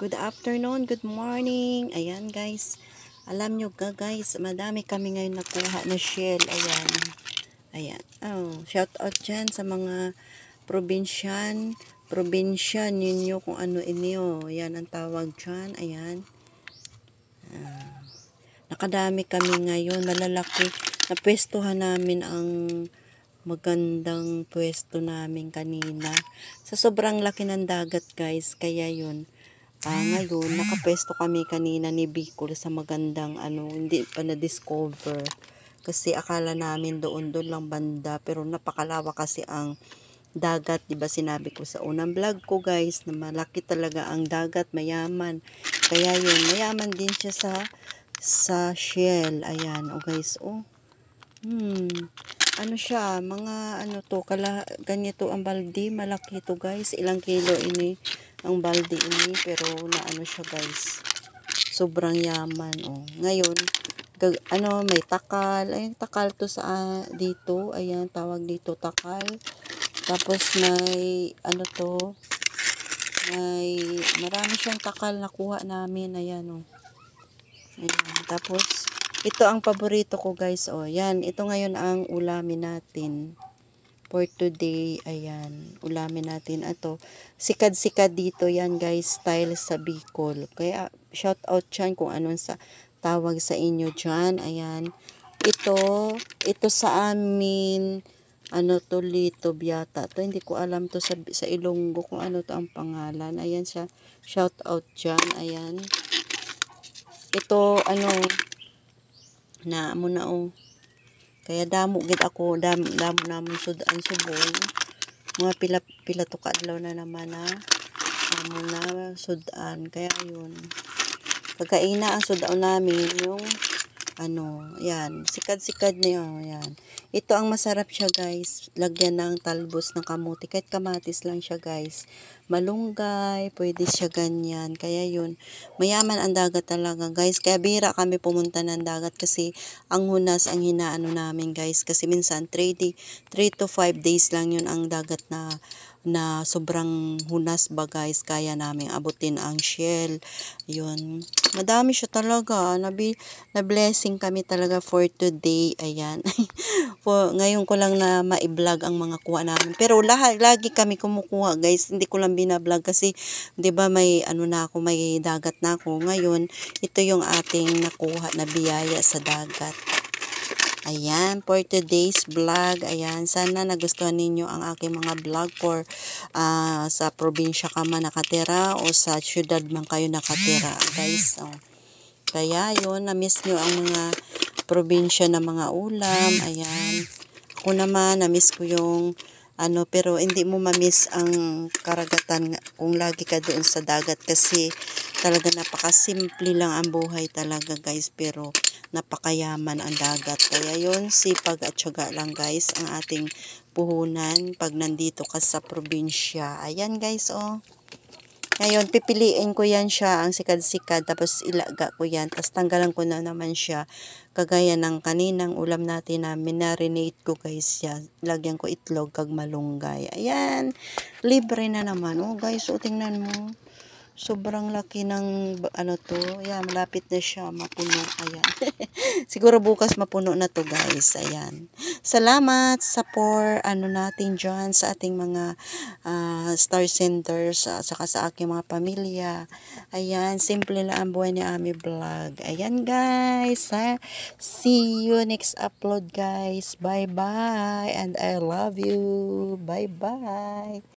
Good afternoon, good morning. Ayan guys. Alam nyo guys, madami kami ngayon nakuha na shell. Ayan. Ayan. Oh, shout out dyan sa mga probinsyan ninyo kung ano inyo. Ayan ang tawag dyan. Ayan. Nakadami kami ngayon. Malalaki. Napwestuhan namin ang magandang pwesto namin kanina. Sa sobrang laki ng dagat guys. Kaya yun. Ngayon, nakapwesto kami kanina ni Bicol sa magandang hindi pa na-discover. Kasi akala namin doon lang banda, pero napakalawa kasi ang dagat, 'di ba sinabi ko sa unang vlog ko guys, na malaki talaga ang dagat, mayaman. Kaya yun, mayaman din siya sa shell. Ayan, guys, ano siya, mga ganito ang balde, malaki to guys, ilang kilo ini ang balde ini, pero siya guys, sobrang yaman. Ngayon may takal, ayun takal to sa dito, ayan tawag dito takal. Tapos may may marami siyang takal na kuha namin, ayan ayan. Tapos ito ang paborito ko guys, yan, ito ngayon ang ulamin natin for today. Ayan, ulamin natin ito. Sikad-sikad dito yan guys, style sa Bicol. Kaya shout out dyan kung anong tawag sa inyo dyan. Ayan, ito sa amin, lito biyata to, hindi ko alam to sa Ilonggo kung ano to ang pangalan. Ayan siya, shout out dyan. Ayan, ito na muna kaya damo gid ako, damo naman sudan suboy. Mga pila to kaadlaw na naman amo na sudan. Kaya yun, pagkaina ang sudan namin yung yan, sikad-sikad niyo, yan. Ito ang masarap siya guys, lagyan ng talbos ng kamuti, kahit kamatis lang siya guys, malunggay, pwede siya ganyan. Kaya yun, mayaman ang dagat talaga guys, kaya bihira kami pumunta ng dagat kasi ang hunas ang hinaano namin guys, kasi minsan 3 to 5 days lang yun ang dagat na sobrang hunas ba guys, kaya namin abutin ang shell. Yun, madami siya talaga, na blessing kami talaga for today. Ayan. Ngayon ko lang na ma-vlog ang mga kuha namin, pero lagi kami kumukuha guys, hindi ko lang bina-vlog kasi 'di ba may may dagat na ako. Ngayon ito yung ating nakuha na biyaya sa dagat. Ayan, for today's vlog. Ayan, sana nagustuhan ninyo ang aking mga vlog for sa probinsya ka man nakatira o sa syudad man kayo nakatira guys. Kaya yun, na-miss nyo ang mga probinsya na mga ulam. Ayan, ako naman na-miss ko yung pero hindi mo ma-miss ang karagatan kung lagi ka doon sa dagat, kasi talaga napakasimple lang ang buhay talaga guys, pero napakayaman ang dagat. Kaya yun, sipag at tiyaga lang guys ang ating puhunan pag nandito ka sa probinsya. Ayan guys, ngayon pipiliin ko yan siya, ang sikad-sikad, tapos ilaga ko yan, tapos tanggalan ko na naman siya kagaya ng kaninang ulam natin na minarinate ko guys yan. Lagyan ko itlog kag malunggay. Ayan, libre na naman guys, tingnan mo, sobrang laki ng yan, malapit na siya mapuno. Ayan. Siguro bukas mapuno na to guys. Ayan, salamat sa natin dyan sa ating mga star centers, saka sa aking mga pamilya. Ayan, simple lang ang buhay ni Ami Vlog. Ayan guys, see you next upload guys. Bye bye and I love you. Bye bye.